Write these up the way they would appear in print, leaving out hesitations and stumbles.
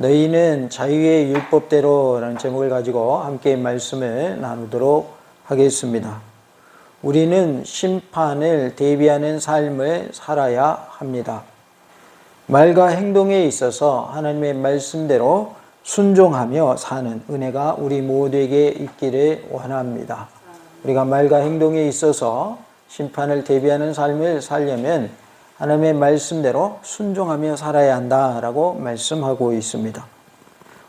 너희는 자유의 율법대로라는 제목을 가지고 함께 말씀을 나누도록 하겠습니다. 우리는 심판을 대비하는 삶을 살아야 합니다. 말과 행동에 있어서 하나님의 말씀대로 순종하며 사는 은혜가 우리 모두에게 있기를 원합니다. 우리가 말과 행동에 있어서 심판을 대비하는 삶을 살려면 하나님의 말씀대로 순종하며 살아야 한다라고 말씀하고 있습니다.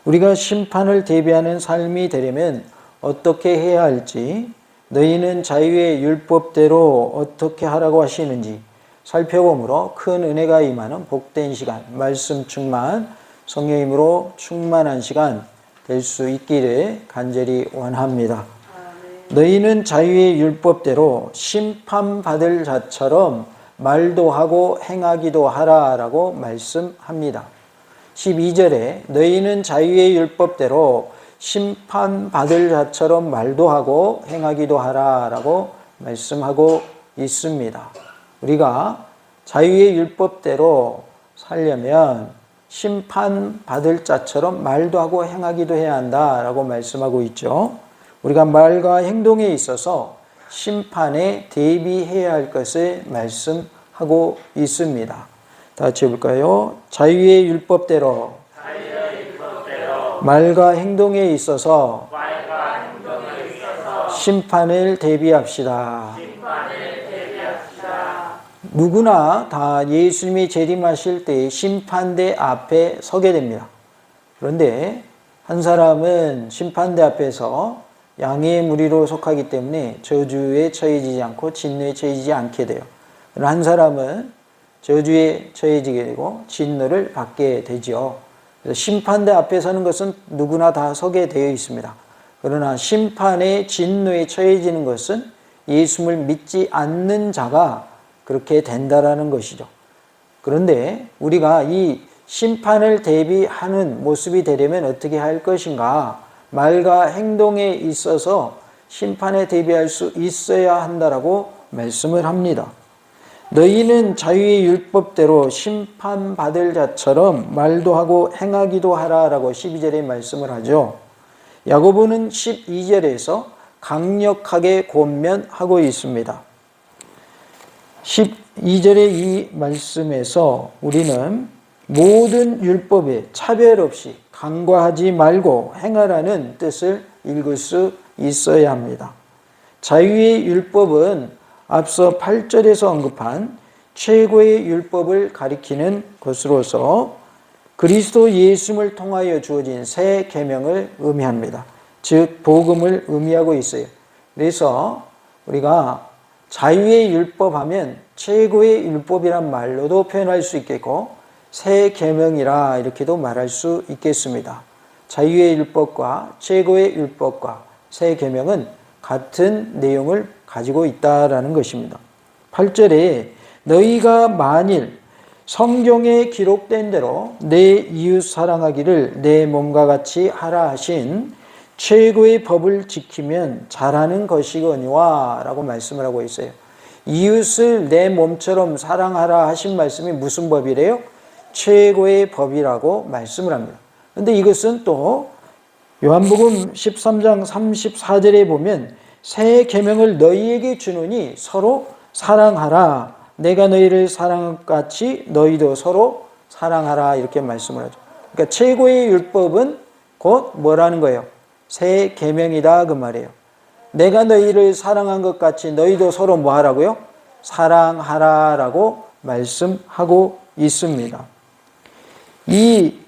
우리가 심판을 대비하는 삶이 되려면 어떻게 해야 할지, 너희는 자유의 율법대로 어떻게 하라고 하시는지 살펴보므로 큰 은혜가 임하는 복된 시간, 말씀 충만, 성령 힘으로 충만한 시간 될 수 있기를 간절히 원합니다. 너희는 자유의 율법대로 심판받을 자처럼 말도 하고 행하기도 하라라고 말씀합니다. 12절에 너희는 자유의 율법대로 심판받을 자처럼 말도 하고 행하기도 하라라고 말씀하고 있습니다. 우리가 자유의 율법대로 살려면 심판받을 자처럼 말도 하고 행하기도 해야 한다라고 말씀하고 있죠. 우리가 말과 행동에 있어서 심판에 대비해야 할 것을 말씀하고 있습니다. 다 같이 해볼까요? 자유의 율법대로 말과 행동에 있어서 심판을 대비합시다. 누구나 다 예수님이 재림하실 때 심판대 앞에 서게 됩니다. 그런데 한 사람은 심판대 앞에서 양의 무리로 속하기 때문에 저주에 처해지지 않고 진노에 처해지지 않게 돼요. 한 사람은 저주에 처해지게 되고 진노를 받게 되죠. 그래서 심판대 앞에 서는 것은 누구나 다 서게 되어 있습니다. 그러나 심판의 진노에 처해지는 것은 예수를 믿지 않는 자가 그렇게 된다라는 것이죠. 그런데 우리가 이 심판을 대비하는 모습이 되려면 어떻게 할 것인가? 말과 행동에 있어서 심판에 대비할 수 있어야 한다라고 말씀을 합니다. 너희는 자유의 율법대로 심판받을 자처럼 말도 하고 행하기도 하라라고 12절에 말씀을 하죠. 야고보는 12절에서 강력하게 권면하고 있습니다. 12절의 이 말씀에서 우리는 모든 율법에 차별 없이 간과하지 말고 행하라는 뜻을 읽을 수 있어야 합니다. 자유의 율법은 앞서 8절에서 언급한 최고의 율법을 가리키는 것으로서 그리스도 예수를 통하여 주어진 새 계명을 의미합니다. 즉 복음을 의미하고 있어요. 그래서 우리가 자유의 율법 하면 최고의 율법이란 말로도 표현할 수 있겠고 새 계명이라 이렇게도 말할 수 있겠습니다. 자유의 율법과 최고의 율법과 새 계명은 같은 내용을 가지고 있다라는 것입니다. 8절에 너희가 만일 성경에 기록된 대로 내 이웃 사랑하기를 내 몸과 같이 하라 하신 최고의 법을 지키면 잘하는 것이거니와 라고 말씀을 하고 있어요. 이웃을 내 몸처럼 사랑하라 하신 말씀이 무슨 법이래요? 최고의 법이라고 말씀을 합니다. 그런데 이것은 또 요한복음 13장 34절에 보면 새 계명을 너희에게 주노니 서로 사랑하라. 내가 너희를 사랑한 것 같이 너희도 서로 사랑하라 이렇게 말씀을 하죠. 그러니까 최고의 율법은 곧 뭐라는 거예요? 새 계명이다 그 말이에요. 내가 너희를 사랑한 것 같이 너희도 서로 뭐 하라고요? 사랑하라라고 말씀하고 있습니다. 이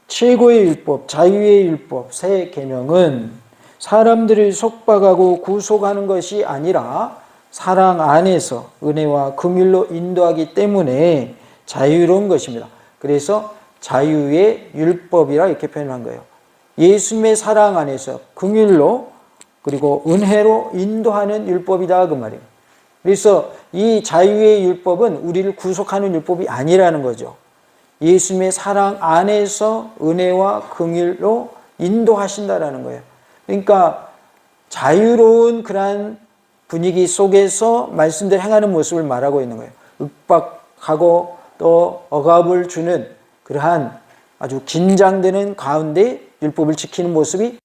최고의 율법, 자유의 율법, 새 계명은 사람들을 속박하고 구속하는 것이 아니라 사랑 안에서 은혜와 긍휼로 인도하기 때문에 자유로운 것입니다. 그래서 자유의 율법이라 이렇게 표현한 거예요. 예수님의 사랑 안에서 긍휼로 그리고 은혜로 인도하는 율법이다 그 말이에요. 그래서 이 자유의 율법은 우리를 구속하는 율법이 아니라는 거죠. 예수님의 사랑 안에서 은혜와 긍휼로 인도하신다라는 거예요. 그러니까 자유로운 그러한 분위기 속에서 말씀대로 행하는 모습을 말하고 있는 거예요. 윽박하고 또 억압을 주는 그러한 아주 긴장되는 가운데 율법을 지키는 모습이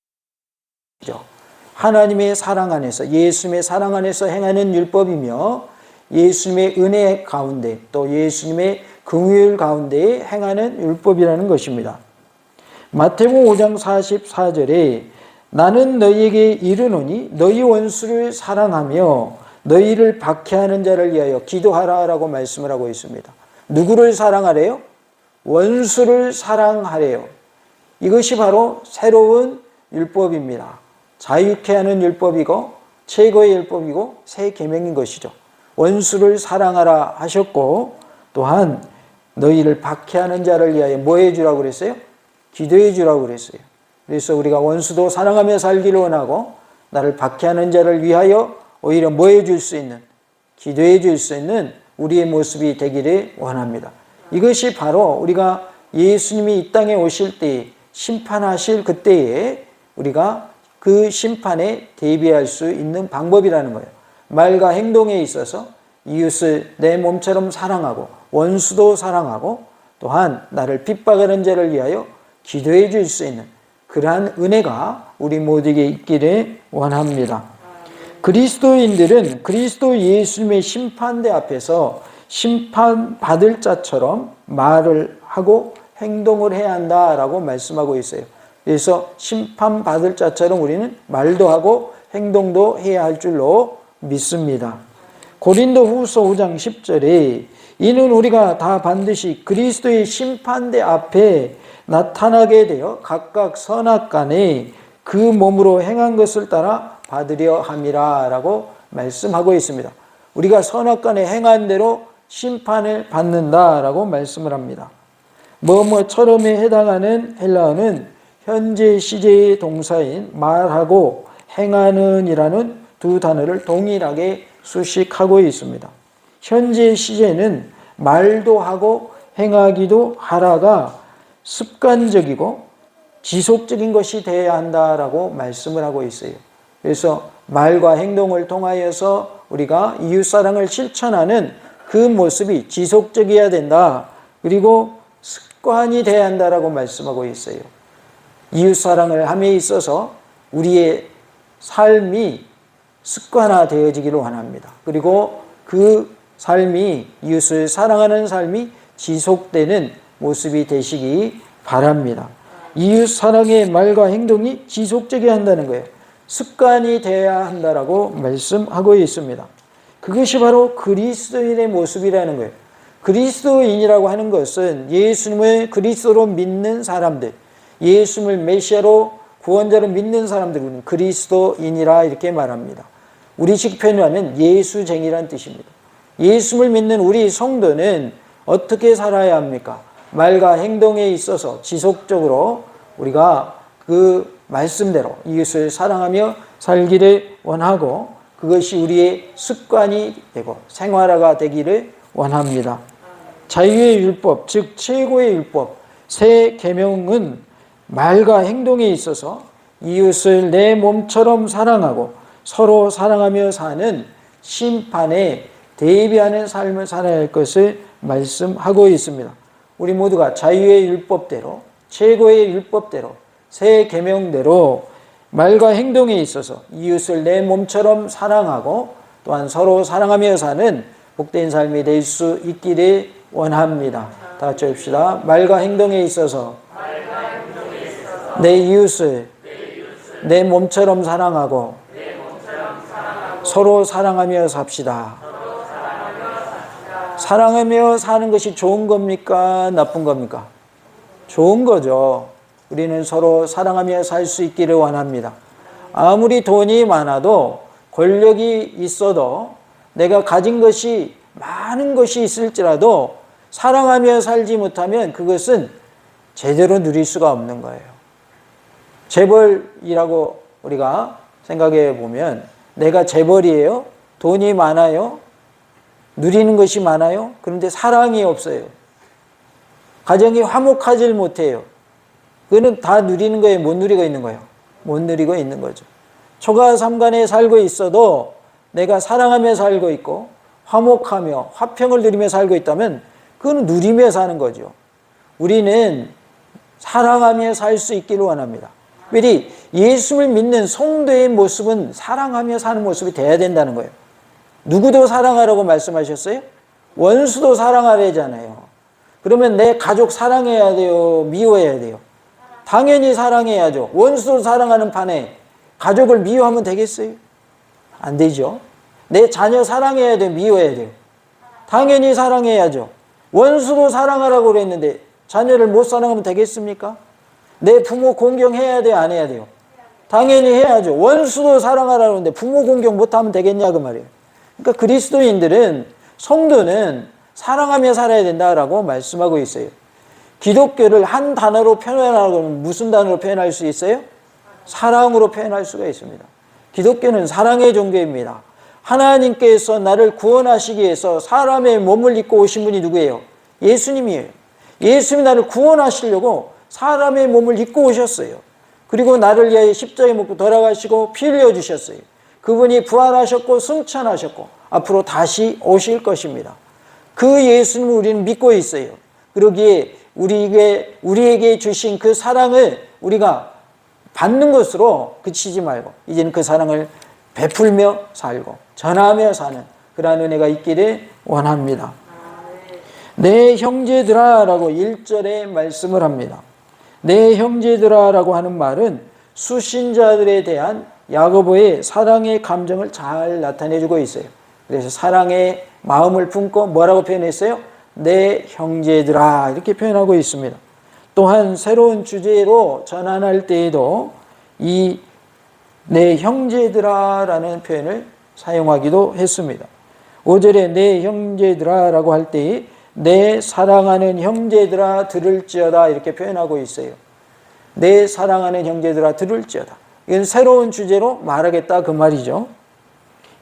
하나님의 사랑 안에서, 예수님의 사랑 안에서 행하는 율법이며 예수님의 은혜 가운데 또 예수님의 긍휼 가운데 행하는 율법이라는 것입니다. 마태복음 5장 44절에 나는 너희에게 이르노니 너희 원수를 사랑하며 너희를 박해하는 자를 위하여 기도하라라고 말씀을 하고 있습니다. 누구를 사랑하래요? 원수를 사랑하래요. 이것이 바로 새로운 율법입니다. 자유케 하는 율법이고 최고의 율법이고 새 계명인 것이죠. 원수를 사랑하라 하셨고 또한 너희를 박해하는 자를 위하여 뭐 해주라고 그랬어요? 기도해 주라고 그랬어요. 그래서 우리가 원수도 사랑하며 살기를 원하고 나를 박해하는 자를 위하여 오히려 뭐 해줄 수 있는, 기도해 줄 수 있는 우리의 모습이 되기를 원합니다. 이것이 바로 우리가 예수님이 이 땅에 오실 때 심판하실 그때에 우리가 그 심판에 대비할 수 있는 방법이라는 거예요. 말과 행동에 있어서 이웃을 내 몸처럼 사랑하고 원수도 사랑하고 또한 나를 핍박하는 자를 위하여 기도해 줄 수 있는 그러한 은혜가 우리 모두에게 있기를 원합니다. 그리스도인들은 그리스도 예수님의 심판대 앞에서 심판받을 자처럼 말을 하고 행동을 해야 한다라고 말씀하고 있어요. 그래서 심판받을 자처럼 우리는 말도 하고 행동도 해야 할 줄로 믿습니다. 고린도 후서 5장 10절에 이는 우리가 다 반드시 그리스도의 심판대 앞에 나타나게 되어 각각 선악간에 그 몸으로 행한 것을 따라 받으려 함이라 라고 말씀하고 있습니다. 우리가 선악간에 행한 대로 심판을 받는다라고 말씀을 합니다. 뭐뭐처럼에 해당하는 헬라어는 현재 시제의 동사인 말하고 행하는 이라는 두 단어를 동일하게 수식하고 있습니다. 현재 시제는 말도 하고 행하기도 하라가 습관적이고 지속적인 것이 되어야 한다라고 말씀을 하고 있어요. 그래서 말과 행동을 통하여서 우리가 이웃사랑을 실천하는 그 모습이 지속적이어야 된다. 그리고 습관이 되어야 한다라고 말씀하고 있어요. 이웃사랑을 함에 있어서 우리의 삶이 습관화되어지기를 원합니다. 그리고 그 삶이 이웃을 사랑하는 삶이 지속되는 모습이 되시기 바랍니다. 이웃 사랑의 말과 행동이 지속적이어야 한다는 거예요. 습관이 되어야 한다라고 말씀하고 있습니다. 그것이 바로 그리스도인의 모습이라는 거예요. 그리스도인이라고 하는 것은 예수님을 그리스도로 믿는 사람들, 예수님을 메시아로 구원자로 믿는 사람들은 그리스도인이라 이렇게 말합니다. 우리식 표현하면 예수쟁이란 뜻입니다. 예수를 믿는 우리 성도는 어떻게 살아야 합니까? 말과 행동에 있어서 지속적으로 우리가 그 말씀대로 이웃을 사랑하며 살기를 원하고 그것이 우리의 습관이 되고 생활화가 되기를 원합니다. 자유의 율법, 즉 최고의 율법, 새 계명은 말과 행동에 있어서 이웃을 내 몸처럼 사랑하고 서로 사랑하며 사는 심판에 대비하는 삶을 살아야 할 것을 말씀하고 있습니다. 우리 모두가 자유의 율법대로, 최고의 율법대로, 새 계명대로 말과 행동에 있어서 이웃을 내 몸처럼 사랑하고 또한 서로 사랑하며 사는 복된 삶이 될 수 있기를 원합니다. 다 같이 합시다. 말과 행동에 있어서 내 이웃을 내 몸처럼 사랑하고 서로 사랑하며 삽시다. 사랑하며 사는 것이 좋은 겁니까? 나쁜 겁니까? 좋은 거죠. 우리는 서로 사랑하며 살 수 있기를 원합니다. 아무리 돈이 많아도 권력이 있어도 내가 가진 것이 많은 것이 있을지라도 사랑하며 살지 못하면 그것은 제대로 누릴 수가 없는 거예요. 재벌이라고 우리가 생각해 보면 내가 재벌이에요? 돈이 많아요? 누리는 것이 많아요? 그런데 사랑이 없어요. 가정이 화목하지 못해요. 그거는 다 누리는 거예요? 못 누리고 있는 거예요? 못 누리고 있는 거죠. 초가 삼간에 살고 있어도 내가 사랑하며 살고 있고 화목하며 화평을 누리며 살고 있다면 그건 누리며 사는 거죠. 우리는 사랑하며 살 수 있기를 원합니다. 특별히 예수를 믿는 성도의 모습은 사랑하며 사는 모습이 돼야 된다는 거예요. 누구도 사랑하라고 말씀하셨어요? 원수도 사랑하래잖아요. 그러면 내 가족 사랑해야 돼요? 미워해야 돼요? 당연히 사랑해야죠. 원수도 사랑하는 판에 가족을 미워하면 되겠어요? 안 되죠. 내 자녀 사랑해야 돼요? 미워해야 돼요? 당연히 사랑해야죠. 원수도 사랑하라고 그랬는데 자녀를 못 사랑하면 되겠습니까? 내 부모 공경해야 돼요? 안 해야 돼요? 당연히 해야죠. 원수도 사랑하라고 하는데 부모 공경 못하면 되겠냐 그 말이에요. 그러니까 그리스도인들은, 성도는 사랑하며 살아야 된다라고 말씀하고 있어요. 기독교를 한 단어로 표현하라고 하면 무슨 단어로 표현할 수 있어요? 사랑으로 표현할 수가 있습니다. 기독교는 사랑의 종교입니다. 하나님께서 나를 구원하시기 위해서 사람의 몸을 입고 오신 분이 누구예요? 예수님이에요. 예수님이 나를 구원하시려고 사람의 몸을 입고 오셨어요. 그리고 나를 위하여 십자가에 못 박혀 돌아가시고 피 흘려 주셨어요. 그분이 부활하셨고 승천하셨고 앞으로 다시 오실 것입니다. 그 예수님을 우리는 믿고 있어요. 그러기에 우리에게 주신 그 사랑을 우리가 받는 것으로 그치지 말고 이제는 그 사랑을 베풀며 살고 전하며 사는 그러한 은혜가 있기를 원합니다. 내 형제들아 라고 1절에 말씀을 합니다. 내 형제들아 라고 하는 말은 수신자들에 대한 야고보의 사랑의 감정을 잘 나타내주고 있어요. 그래서 사랑의 마음을 품고 뭐라고 표현했어요? 내 형제들아 이렇게 표현하고 있습니다. 또한 새로운 주제로 전환할 때에도 이 내 형제들아 라는 표현을 사용하기도 했습니다. 5절에 내 형제들아 라고 할 때에 내 사랑하는 형제들아 들을지어다 이렇게 표현하고 있어요. 내 사랑하는 형제들아 들을지어다. 이건 새로운 주제로 말하겠다 그 말이죠.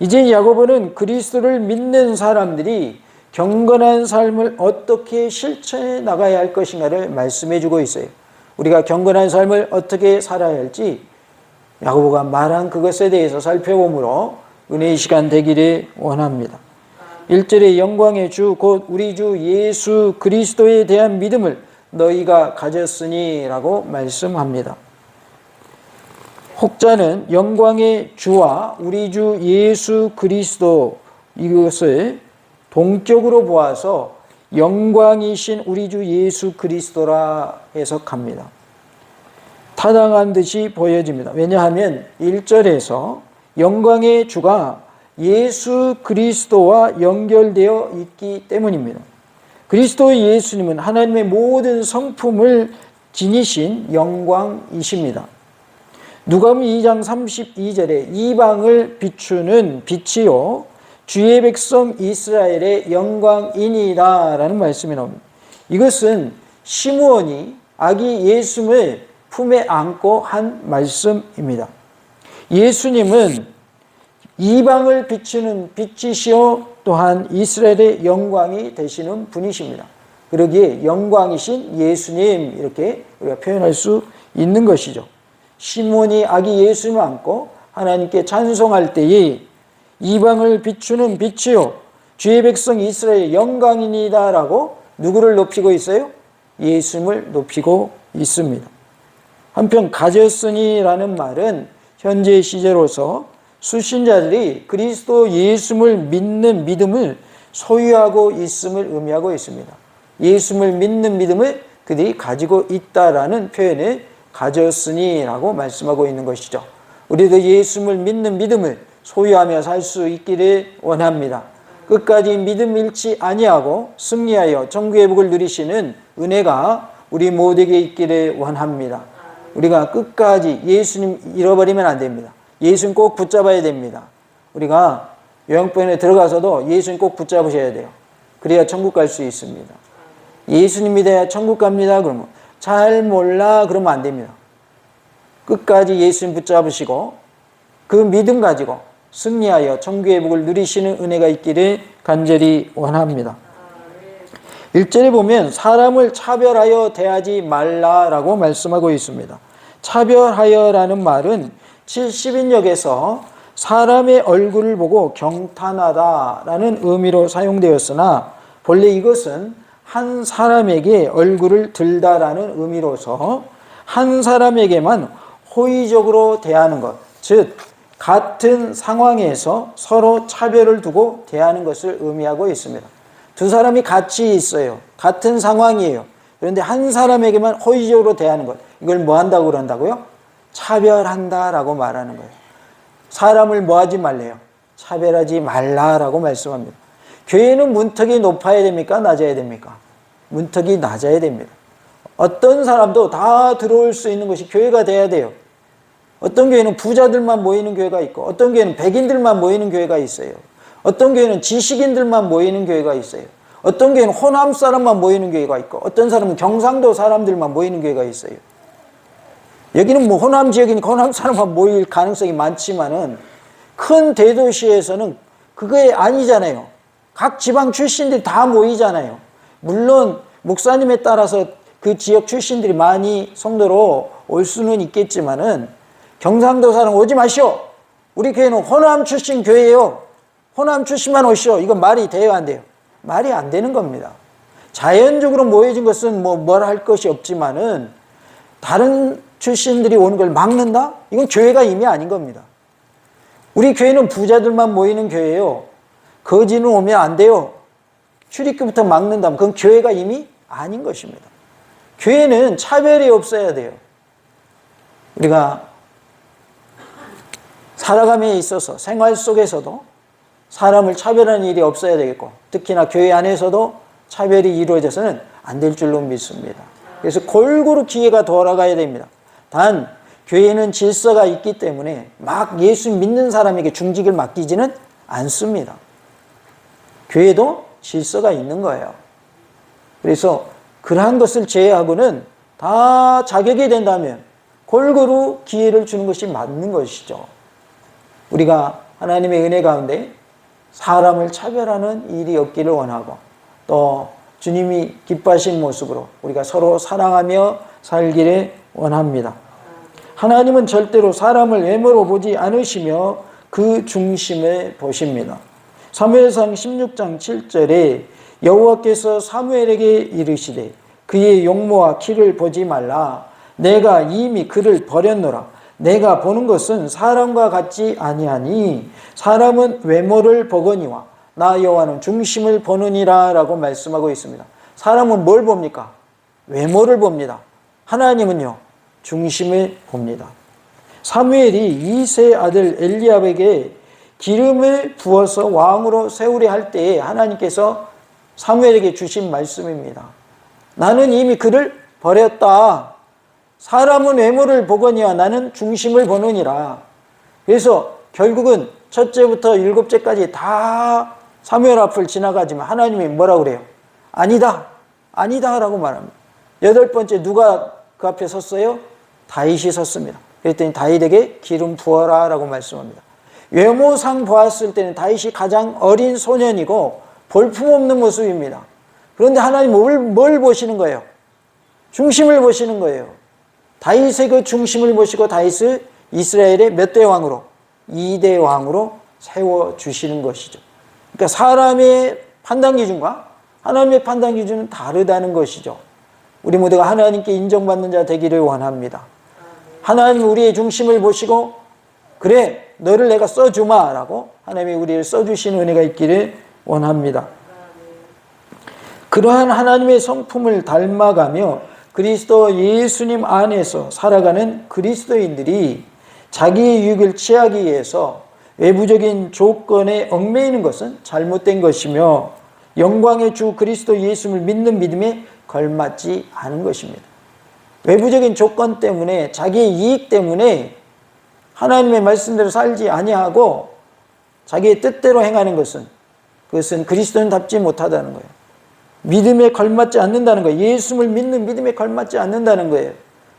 이제 야고보는 그리스도를 믿는 사람들이 경건한 삶을 어떻게 실천해 나가야 할 것인가를 말씀해 주고 있어요. 우리가 경건한 삶을 어떻게 살아야 할지 야고보가 말한 그것에 대해서 살펴보므로 은혜의 시간 되기를 원합니다. 1절에 영광의 주 곧 우리 주 예수 그리스도에 대한 믿음을 너희가 가졌으니 라고 말씀합니다. 혹자는 영광의 주와 우리 주 예수 그리스도 이것을 동격으로 보아서 영광이신 우리 주 예수 그리스도라 해석합니다. 타당한 듯이 보여집니다. 왜냐하면 1절에서 영광의 주가 예수 그리스도와 연결되어 있기 때문입니다. 그리스도 예수님은 하나님의 모든 성품을 지니신 영광이십니다. 누가복음 2장 32절에 이방을 비추는 빛이요 주의 백성 이스라엘의 영광이니라 라는 말씀이 나옵니다. 이것은 시므온이 아기 예수를 품에 안고 한 말씀입니다. 예수님은 이방을 비추는 빛이시요 또한 이스라엘의 영광이 되시는 분이십니다. 그러기에 영광이신 예수님 이렇게 우리가 표현할 수 있는 것이죠. 시몬이 아기 예수님을 안고 하나님께 찬송할 때에 이방을 비추는 빛이요 주의 백성 이스라엘의 영광이니이다 라고 누구를 높이고 있어요? 예수님을 높이고 있습니다. 한편 가졌으니 라는 말은 현재 시제로서 수신자들이 그리스도 예수를 믿는 믿음을 소유하고 있음을 의미하고 있습니다. 예수를 믿는 믿음을 그들이 가지고 있다라는 표현을 가졌으니 라고 말씀하고 있는 것이죠. 우리도 예수를 믿는 믿음을 소유하며 살 수 있기를 원합니다. 끝까지 믿음 잃지 아니하고 승리하여 천국의 복을 누리시는 은혜가 우리 모두에게 있기를 원합니다. 우리가 끝까지 예수님 잃어버리면 안 됩니다. 예수님 꼭 붙잡아야 됩니다. 우리가 요양병원에 들어가서도 예수님 꼭 붙잡으셔야 돼요. 그래야 천국 갈 수 있습니다. 예수님 믿어야 천국 갑니다. 그러면 잘 몰라 그러면 안 됩니다. 끝까지 예수님 붙잡으시고 그 믿음 가지고 승리하여 천국의 복을 누리시는 은혜가 있기를 간절히 원합니다. 1절에 보면 사람을 차별하여 대하지 말라라고 말씀하고 있습니다. 차별하여라는 말은 70인역에서 사람의 얼굴을 보고 경탄하다라는 의미로 사용되었으나 본래 이것은 한 사람에게 얼굴을 들다라는 의미로서 한 사람에게만 호의적으로 대하는 것, 즉 같은 상황에서 서로 차별을 두고 대하는 것을 의미하고 있습니다. 두 사람이 같이 있어요. 같은 상황이에요. 그런데 한 사람에게만 호의적으로 대하는 것, 이걸 뭐 한다고 그런다고요? 차별한다라고 말하는 거예요. 사람을 뭐 하지 말래요? 차별하지 말라라고 말씀합니다. 교회는 문턱이 높아야 됩니까? 낮아야 됩니까? 문턱이 낮아야 됩니다. 어떤 사람도 다 들어올 수 있는 것이 교회가 돼야 돼요. 어떤 교회는 부자들만 모이는 교회가 있고, 어떤 교회는 백인들만 모이는 교회가 있어요. 어떤 교회는 지식인들만 모이는 교회가 있어요. 어떤 교회는 호남 사람만 모이는 교회가 있고, 어떤 사람은 경상도 사람들만 모이는 교회가 있어요. 여기는 뭐 호남 지역이니까 호남 사람만 모일 가능성이 많지만은 큰 대도시에서는 그게 아니잖아요. 각 지방 출신들이 다 모이잖아요. 물론 목사님에 따라서 그 지역 출신들이 많이 성도로 올 수는 있겠지만은 경상도 사람 오지 마시오. 우리 교회는 호남 출신 교회예요. 호남 출신만 오시오. 이건 말이 돼요, 안 돼요? 말이 안 되는 겁니다. 자연적으로 모여진 것은 뭐라 할 것이 없지만은 다른 출신들이 오는 걸 막는다? 이건 교회가 이미 아닌 겁니다. 우리 교회는 부자들만 모이는 교회예요. 거지는 오면 안 돼요. 출입구부터 막는다면 그건 교회가 이미 아닌 것입니다. 교회는 차별이 없어야 돼요. 우리가 살아감에 있어서 생활 속에서도 사람을 차별하는 일이 없어야 되겠고, 특히나 교회 안에서도 차별이 이루어져서는 안 될 줄로 믿습니다. 그래서 골고루 기회가 돌아가야 됩니다. 단 교회는 질서가 있기 때문에 막 예수 믿는 사람에게 중직을 맡기지는 않습니다. 교회도 질서가 있는 거예요. 그래서 그러한 것을 제외하고는 다 자격이 된다면 골고루 기회를 주는 것이 맞는 것이죠. 우리가 하나님의 은혜 가운데 사람을 차별하는 일이 없기를 원하고, 또 주님이 기뻐하신 모습으로 우리가 서로 사랑하며 살기를 원합니다. 하나님은 절대로 사람을 외모로 보지 않으시며 그 중심을 보십니다. 사무엘상 16장 7절에 여호와께서 사무엘에게 이르시되 그의 용모와 키를 보지 말라. 내가 이미 그를 버렸노라. 내가 보는 것은 사람과 같지 아니하니 사람은 외모를 보거니와 나 여호와는 중심을 보느니라 라고 말씀하고 있습니다. 사람은 뭘 봅니까? 외모를 봅니다. 하나님은요, 중심을 봅니다. 사무엘이 이새의 아들 엘리압에게 기름을 부어서 왕으로 세우려 할 때에 하나님께서 사무엘에게 주신 말씀입니다. 나는 이미 그를 버렸다. 사람은 외모를 보거니와 나는 중심을 보느니라. 그래서 결국은 첫째부터 일곱째까지 다 사무엘 앞을 지나가지만 하나님이 뭐라고 그래요? 아니다. 아니다 라고 말합니다. 여덟 번째 누가 그 앞에 섰어요? 다윗이 섰습니다. 그랬더니 다윗에게 기름 부어라 라고 말씀합니다. 외모상 보았을 때는 다윗이 가장 어린 소년이고 볼품없는 모습입니다. 그런데 하나님은 뭘 보시는 거예요? 중심을 보시는 거예요. 다윗의 그 중심을 보시고 다윗을 이스라엘의 몇 대 왕으로? 2대 왕으로 세워주시는 것이죠. 그러니까 사람의 판단 기준과 하나님의 판단 기준은 다르다는 것이죠. 우리 모두가 하나님께 인정받는 자 되기를 원합니다. 하나님은 우리의 중심을 보시고 그래 너를 내가 써주마 라고 하나님이 우리를 써주시는 은혜가 있기를 원합니다. 그러한 하나님의 성품을 닮아가며 그리스도 예수님 안에서 살아가는 그리스도인들이 자기의 유익을 취하기 위해서 외부적인 조건에 얽매이는 것은 잘못된 것이며 영광의 주 그리스도 예수를 믿는 믿음에 걸맞지 않은 것입니다. 외부적인 조건 때문에 자기의 이익 때문에 하나님의 말씀대로 살지 아니하고 자기의 뜻대로 행하는 것은 그것은 그리스도인답지 못하다는 거예요. 믿음에 걸맞지 않는다는 거예요. 예수를 믿는 믿음에 걸맞지 않는다는 거예요.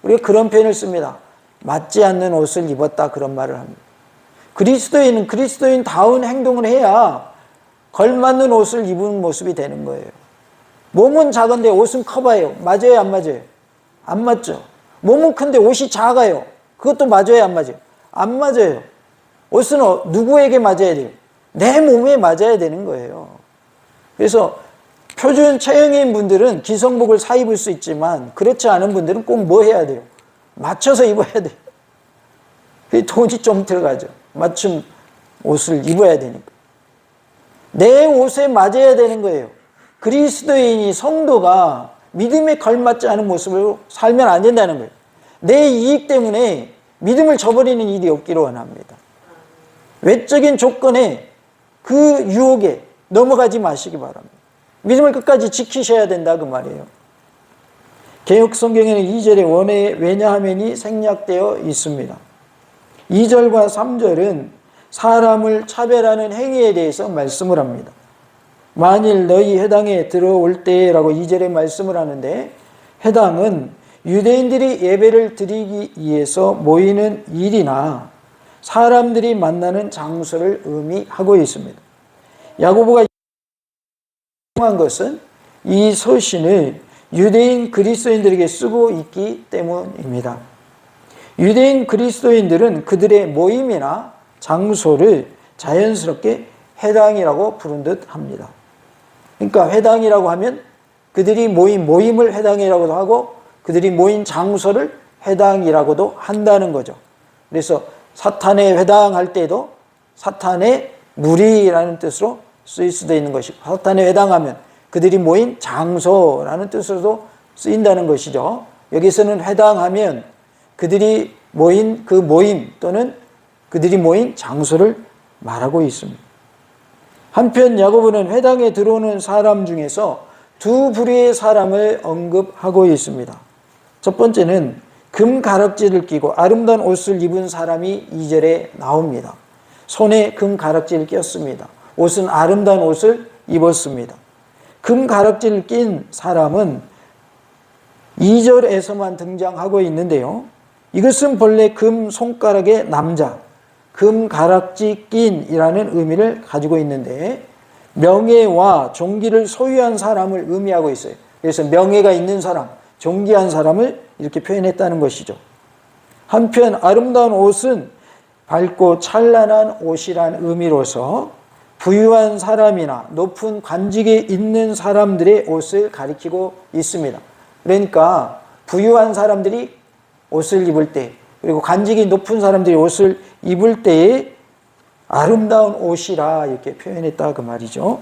우리가 그런 표현을 씁니다. 맞지 않는 옷을 입었다 그런 말을 합니다. 그리스도인은 그리스도인다운 행동을 해야 걸맞는 옷을 입은 모습이 되는 거예요. 몸은 작은데 옷은 커봐요. 맞아요, 안 맞아요? 안 맞죠. 몸은 큰데 옷이 작아요. 그것도 맞아요, 안 맞아요? 안 맞아요. 옷은 누구에게 맞아야 돼요? 내 몸에 맞아야 되는 거예요. 그래서 표준 체형인 분들은 기성복을 사 입을 수 있지만 그렇지 않은 분들은 꼭 뭐 해야 돼요? 맞춰서 입어야 돼요. 돈이 좀 들어가죠. 맞춤 옷을 입어야 되니까. 내 옷에 맞아야 되는 거예요. 그리스도인이 성도가 믿음에 걸맞지 않은 모습으로 살면 안 된다는 거예요. 내 이익 때문에 믿음을 저버리는 일이 없기를 원합니다. 외적인 조건에 그 유혹에 넘어가지 마시기 바랍니다. 믿음을 끝까지 지키셔야 된다 그 말이에요. 개역 성경에는 2절에 원의 왜냐하면이 생략되어 있습니다. 2절과 3절은 사람을 차별하는 행위에 대해서 말씀을 합니다. 만일 너희 회당에 들어올 때라고 2절에 말씀을 하는데, 회당은 유대인들이 예배를 드리기 위해서 모이는 일이나 사람들이 만나는 장소를 의미하고 있습니다. 야고보가 한 것은 이 서신을 유대인 그리스도인들에게 쓰고 있기 때문입니다. 유대인 그리스도인들은 그들의 모임이나 장소를 자연스럽게 회당이라고 부른 듯 합니다. 그러니까 회당이라고 하면 그들이 모임을 회당이라고도 하고 그들이 모인 장소를 회당이라고도 한다는 거죠. 그래서 사탄의 회당 할 때도 사탄의 무리라는 뜻으로 쓰일 수도 있는 것이고, 사탄의 회당하면 그들이 모인 장소라는 뜻으로도 쓰인다는 것이죠. 여기서는 회당하면 그들이 모인 그 모임 또는 그들이 모인 장소를 말하고 있습니다. 한편 야고보는 회당에 들어오는 사람 중에서 두 부류의 사람을 언급하고 있습니다. 첫 번째는 금 가락지를 끼고 아름다운 옷을 입은 사람이 2절에 나옵니다. 손에 금 가락지를 꼈습니다. 옷은 아름다운 옷을 입었습니다. 금 가락지를 낀 사람은 2절에서만 등장하고 있는데요. 이것은 본래 금 손가락의 남자, 금 가락지 낀이라는 의미를 가지고 있는데 명예와 존귀를 소유한 사람을 의미하고 있어요. 그래서 명예가 있는 사람, 존귀한 사람을 이렇게 표현했다는 것이죠. 한편 아름다운 옷은 밝고 찬란한 옷이란 의미로서 부유한 사람이나 높은 관직에 있는 사람들의 옷을 가리키고 있습니다. 그러니까 부유한 사람들이 옷을 입을 때, 그리고 관직이 높은 사람들이 옷을 입을 때에 아름다운 옷이라 이렇게 표현했다 그 말이죠.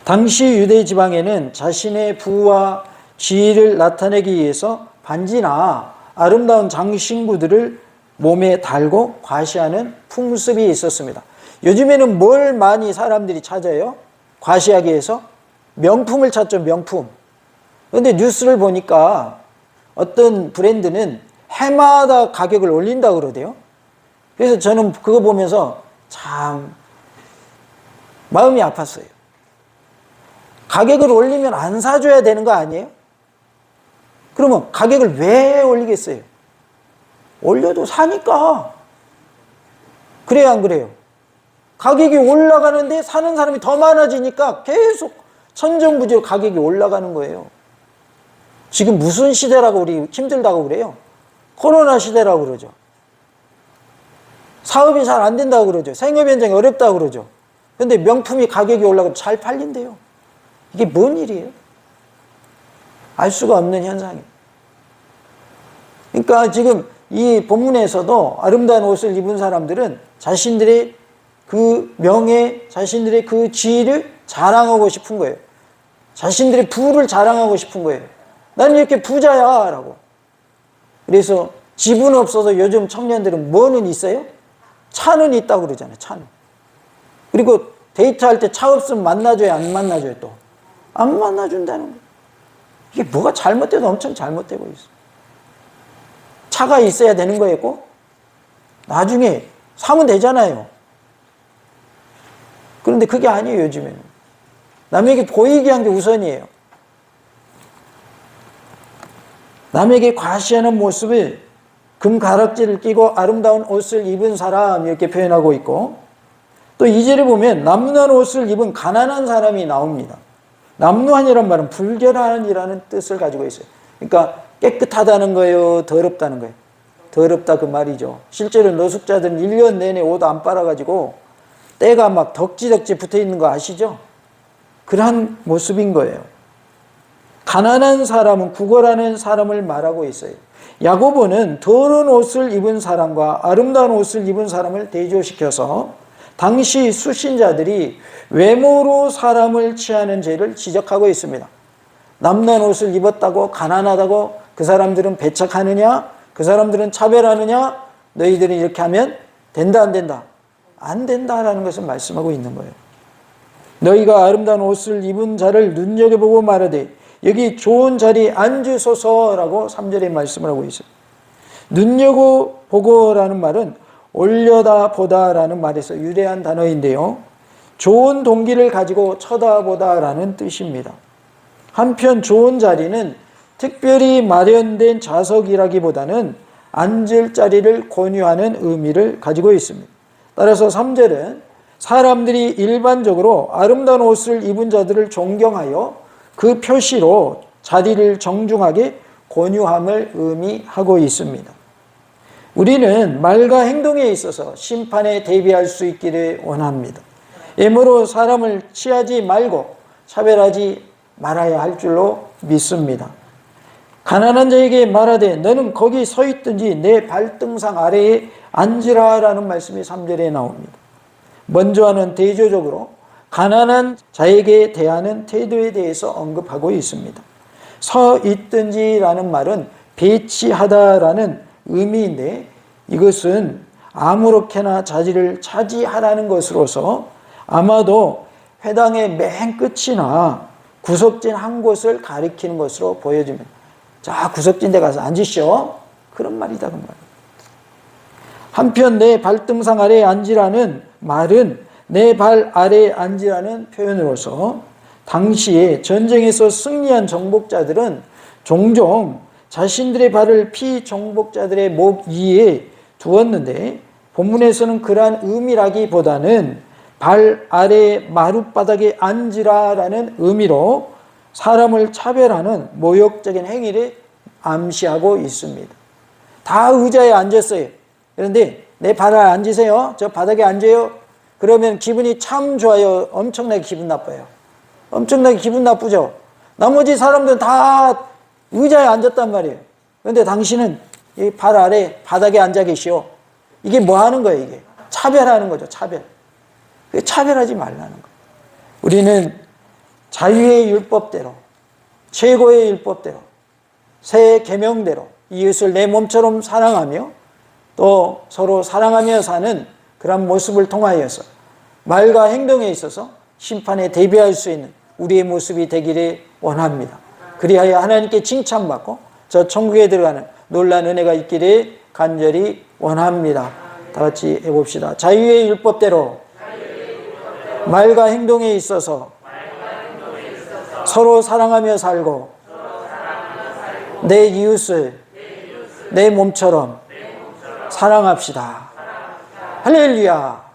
당시 유대 지방에는 자신의 부와 지위를 나타내기 위해서 반지나 아름다운 장신구들을 몸에 달고 과시하는 풍습이 있었습니다. 요즘에는 뭘 많이 사람들이 찾아요? 과시하기 위해서? 명품을 찾죠, 명품. 그런데 뉴스를 보니까 어떤 브랜드는 해마다 가격을 올린다고 그러대요. 그래서 저는 그거 보면서 참 마음이 아팠어요. 가격을 올리면 안 사줘야 되는 거 아니에요? 그러면 가격을 왜 올리겠어요? 올려도 사니까. 그래요, 안 그래요? 가격이 올라가는데 사는 사람이 더 많아지니까 계속 천정부지로 가격이 올라가는 거예요. 지금 무슨 시대라고 우리 힘들다고 그래요? 코로나 시대라고 그러죠. 사업이 잘 안 된다고 그러죠. 생업 현장이 어렵다고 그러죠. 그런데 명품이 가격이 올라가면 잘 팔린대요. 이게 뭔 일이에요? 알 수가 없는 현상이에요. 그러니까 지금 이 본문에서도 아름다운 옷을 입은 사람들은 자신들의 그 명예, 자신들의 그 지위를 자랑하고 싶은 거예요. 자신들의 부를 자랑하고 싶은 거예요. 나는 이렇게 부자야 라고. 그래서 집은 없어서 요즘 청년들은 뭐는 있어요? 차는 있다고 그러잖아요. 차는. 그리고 데이트할 때 차 없으면 만나줘요, 안 만나줘요? 또 안 만나준다는 거예요. 이게 뭐가 잘못돼도 엄청 잘못되고 있어요. 차가 있어야 되는 거예요, 꼭? 나중에 사면 되잖아요. 그런데 그게 아니에요, 요즘에는. 남에게 보이게 한 게 우선이에요. 남에게 과시하는 모습을 금 가락지를 끼고 아름다운 옷을 입은 사람 이렇게 표현하고 있고, 또 2절에 보면 남루한 옷을 입은 가난한 사람이 나옵니다. 남루한이란 말은 불결한이라는 뜻을 가지고 있어요. 그러니까 깨끗하다는 거예요, 더럽다는 거예요? 더럽다 그 말이죠. 실제로 노숙자들은 1년 내내 옷 안 빨아가지고 때가 막 덕지덕지 붙어 있는 거 아시죠? 그러한 모습인 거예요. 가난한 사람은 구걸하는 사람을 말하고 있어요. 야고보는 더러운 옷을 입은 사람과 아름다운 옷을 입은 사람을 대조시켜서 당시 수신자들이 외모로 사람을 취하는 죄를 지적하고 있습니다. 남는 옷을 입었다고 가난하다고 그 사람들은 배척하느냐? 그 사람들은 차별하느냐? 너희들이 이렇게 하면 된다 안 된다? 안 된다라는 것을 말씀하고 있는 거예요. 너희가 아름다운 옷을 입은 자를 눈여겨보고 말하되 여기 좋은 자리에 앉으소서라고 3절에 말씀을 하고 있어요. 눈여겨보고라는 말은 올려다 보다라는 말에서 유래한 단어인데요. 좋은 동기를 가지고 쳐다보다라는 뜻입니다. 한편 좋은 자리는 특별히 마련된 좌석이라기보다는 앉을 자리를 권유하는 의미를 가지고 있습니다. 따라서 3절은 사람들이 일반적으로 아름다운 옷을 입은 자들을 존경하여 그 표시로 자리를 정중하게 권유함을 의미하고 있습니다. 우리는 말과 행동에 있어서 심판에 대비할 수 있기를 원합니다. 예물로 사람을 취하지 말고 차별하지 말아야 할 줄로 믿습니다. 가난한 자에게 말하되 너는 거기 서 있든지 내 발등상 아래에 앉으라라는 말씀이 3절에 나옵니다. 먼저는 대조적으로 가난한 자에게 대하는 태도에 대해서 언급하고 있습니다. 서 있든지라는 말은 배치하다라는 의미인데 이것은 아무렇게나 자리를 차지하라는 것으로서 아마도 회당의 맨 끝이나 구석진 한 곳을 가리키는 것으로 보여집니다. 자, 구석진 데 가서 앉으시오. 그런 말이다, 그 말. 한편 내 발등상 아래에 앉으라는 말은 내 발 아래에 앉으라는 표현으로서 당시에 전쟁에서 승리한 정복자들은 종종 자신들의 발을 피정복자들의 목 위에 두었는데 본문에서는 그러한 의미라기보다는 발 아래 마룻바닥에 앉으라라는 의미로 사람을 차별하는 모욕적인 행위를 암시하고 있습니다. 다 의자에 앉았어요. 그런데 내 발 아래 앉으세요. 저 바닥에 앉아요. 그러면 기분이 참 좋아요. 엄청나게 기분 나빠요. 엄청나게 기분 나쁘죠. 나머지 사람들은 다 의자에 앉았단 말이에요. 그런데 당신은 이 발 아래 바닥에 앉아 계시오. 이게 뭐 하는 거예요, 이게? 차별하는 거죠, 차별. 차별하지 말라는 거예요. 우리는 자유의 율법대로, 최고의 율법대로, 새 계명대로 이웃을 내 몸처럼 사랑하며 또 서로 사랑하며 사는 그런 모습을 통하여서 말과 행동에 있어서 심판에 대비할 수 있는 우리의 모습이 되기를 원합니다. 그리하여 하나님께 칭찬받고 저 천국에 들어가는 놀라운 은혜가 있기를 간절히 원합니다. 다 같이 해봅시다. 자유의 율법대로 말과 행동에 있어서 서로 사랑하며 살고 내 이웃을 내 몸처럼 사랑합시다. 할렐루야.